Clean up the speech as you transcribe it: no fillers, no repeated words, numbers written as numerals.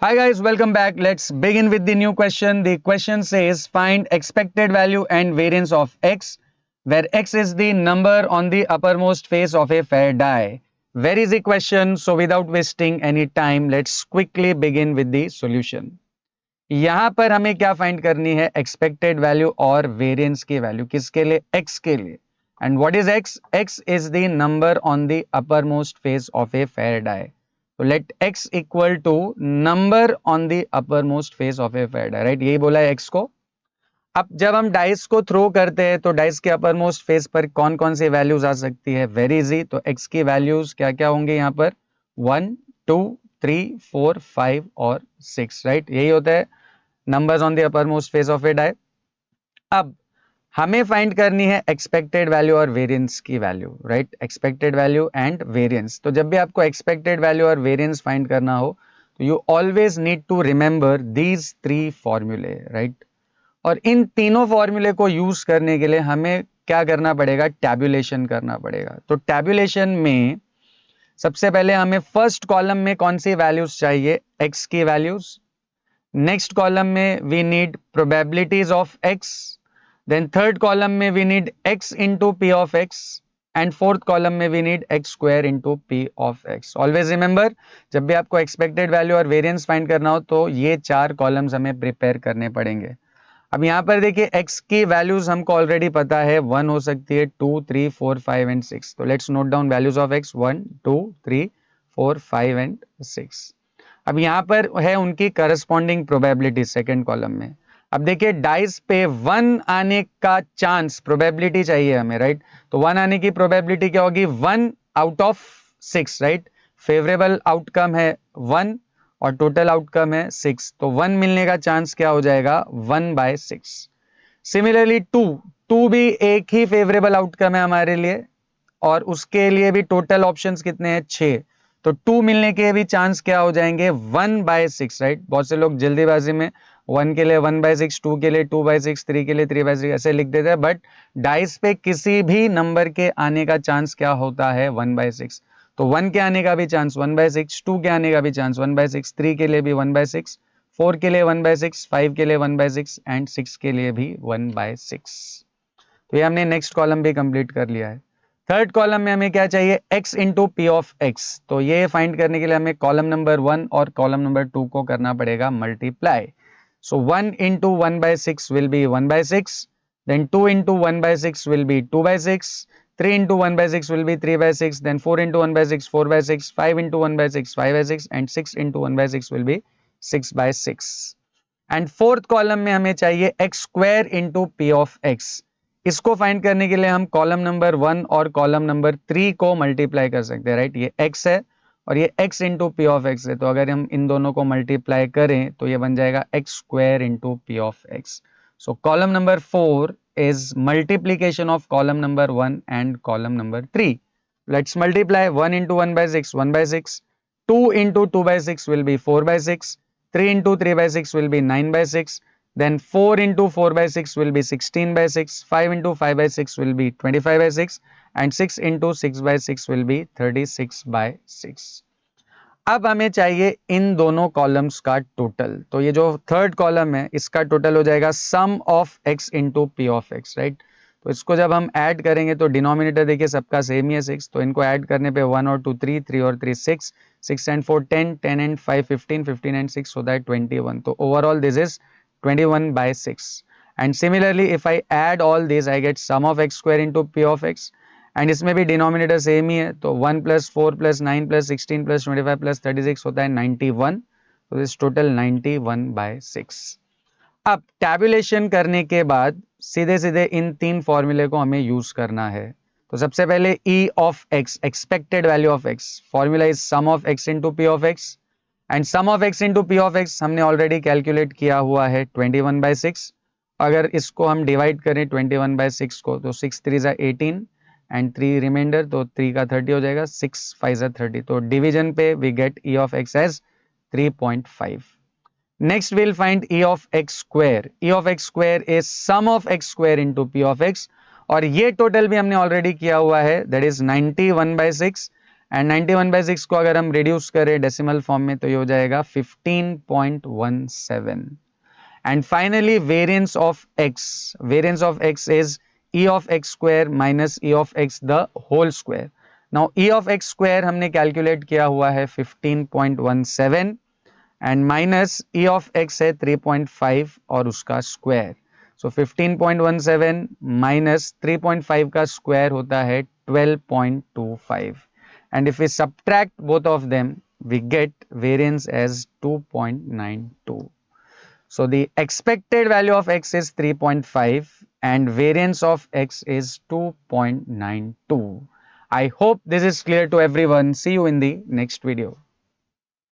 Hi guys, welcome back. Let's begin with the new question. The question says find expected value and variance of x, where x is the number on the uppermost face of a fair die. Very easy question, so without wasting any time, let's quickly begin with the solution. यहाँ पर हमें क्या find करनी है? Expected value और variance की value किसके लिए? x के लिए. And what is x? x is the number on the uppermost face of a fair die. तो let x equal to number on the uppermost face of a fair die, right? यही बोला है x को. अब जब हम dice को throw करते हैं तो डाइस के अपरमोस्ट फेस पर कौन कौन सी वैल्यूज आ सकती है? Very easy. तो x की वैल्यूज क्या क्या होंगे यहाँ पर? 1, 2, 3, 4, 5 और 6, राइट? यही होता है numbers on the uppermost face of a die. अब हमें फाइंड करनी है एक्सपेक्टेड वैल्यू और वेरिएंस की value, right? Expected value and variance. तो जब भी आपको एक्सपेक्टेड वैल्यू और वेरिएंस फाइंड करना हो तो you always need to remember these 3 फॉर्मूले, राइट? और इन तीनों फॉर्मूले को यूज करने के लिए हमें क्या करना पड़ेगा? टैब्यूलेशन करना पड़ेगा. तो टैब्यूलेशन में सबसे पहले हमें फर्स्ट कॉलम में कौन सी वैल्यूज चाहिए? x की वैल्यूज. नेक्स्ट कॉलम में we need probabilities of x. Then third column में we need x into P of x. And fourth column में we need x square into P of x. Always remember, जब भी आपको expected value और variance find करना हो तो ये 4 कॉलम्स हमें प्रिपेयर करने पड़ेंगे. अब यहाँ पर देखिए x की वैल्यूज हमको ऑलरेडी पता है. 1 हो सकती है, 2, 3, 4, 5 एंड 6. तो let's note down values of x. 1, 2, 3, 4, 5 and 6. अब यहाँ पर है उनकी करस्पॉन्डिंग प्रोबेबिलिटी सेकंड कॉलम में. अब देखिए डाइस पे 1 आने का चांस, प्रोबेबिलिटी चाहिए हमें, राइट? तो 1 आने की प्रोबेबिलिटी क्या होगी? 1 out of 6, right? Favourable outcome है 1 और टोटल आउटकम है 6. तो 1 मिलने का चांस क्या हो जाएगा? 1/6. सिमिलरली 2 भी एक ही फेवरेबल आउटकम है हमारे लिए और उसके लिए भी टोटल ऑप्शंस कितने हैं? 6. तो 2 मिलने के भी चांस क्या हो जाएंगे? 1/6, राइट? बहुत से लोग जल्दीबाजी में 1 के लिए 1/6, 2 के लिए 2/6, 3 के लिए 3/6 ऐसे लिख देते हैं. बट डाइस पे किसी भी नंबर के आने का चांस क्या होता है? 1/6. तो 1 के आने का भी चांस 1/6, 2 के आने का भी चांस 1/6, 3 के लिए भी 1/6, 4 के लिए 1/6, 5 के लिए 1/6 एंड 6 के लिए भी 1/6. तो ये हमने नेक्स्ट कॉलम भी कंप्लीट कर लिया है. थर्ड कॉलम में हमें क्या चाहिए? x into P of x. तो ये फाइंड करने के लिए हमें कॉलम नंबर 1 और कॉलम नंबर 2 को करना पड़ेगा multiply. So 1 into 1/6 will be 1/6. Then 2 into 1/6 will be 2/6. 3 into 1/6 will be 3/6. Then 4 into 1/6 4/6. 5 into 1/6 5/6 and 6 into 1/6 will be 6/6. And fourth column में हमें चाहिए x square into P of x. इसको find करने के लिए हम कॉलम नंबर 1 और column number 3 को मल्टीप्लाई कर सकते हैं, राइट? ये x है और ये x into P of x है. तो अगर हम इन दोनों को मल्टीप्लाई करें तो ये बन जाएगा x square into P of x. So column number 4 is multiplication of column number 1 and column number 3. Let's multiply. 1 into 1/6 1/6. 2 into 2/6 will be 4/6. 3 into 3/6 will be 9/6. Then 4 into 4/6 will be 16/6. 5 into 5/6 will be 25/6 and 6 into 6/6 will be 36/6. अब हमें चाहिए इन दोनों columns का total. तो ये जो third column है इसका टोटल हो जाएगा sum of x into P of x, right? तो इसको जब हम ऐड करेंगे तो डिनोमिनेटर देखिए सबका सेम ही है 6. तो इनको ऐड करने पे 1 और 2 3, 3 और 3 6, 6 and 4 10, 10 and 5 15, 15 and 6 होता है 21. तो overall this is 21/6. And similarly if I add all this I get sum of x square into P of x. And इसमें भी डिनोमिनेटर सेम ही है. तो 1 + 4 + 9 + 16 + 25 + 36 होता है 91. तो दिस टोटल 91/6. अब टैब्यूलेशन करने के बाद सीधे सीधे इन 3 फॉर्मूले को हमें यूज करना है. तो सबसे पहले e of x, expected value of x. Formula is sum of x into P of x. And sum of x into P of x हमने ऑलरेडी कैलकुलेट किया हुआ है 21/6. अगर इसको हम डिवाइड करें 21/6 को तो 6 3 18 एंड 3 रिमाइंडर, तो 3 का 30 हो जाएगा. 6 5 30. तो डिवीजन पे we get e of x as 3.5. Next will find e of x square. e of x square is sum of x square into p of x. और ये टोटल भी हमने ऑलरेडी किया हुआ है, दैट इज 91/6. एंड 91/6 को अगर हम रिड्यूस करें डेसिमल फॉर्म में तो ये हो जाएगा 15.17. And finally, variance of x. Variance of x is e of x square minus e of x the whole square. Now, e of x square हमने calculate किया हुआ है 15.17 and minus e of x है 3.5 और उसका square. So 15.17 minus 3.5 का square होता है 12.25. And if we subtract both of them, we get variance as 2.92. So the expected value of x is 3.5 and variance of x is 2.92. I hope this is clear to everyone. See you in the next video.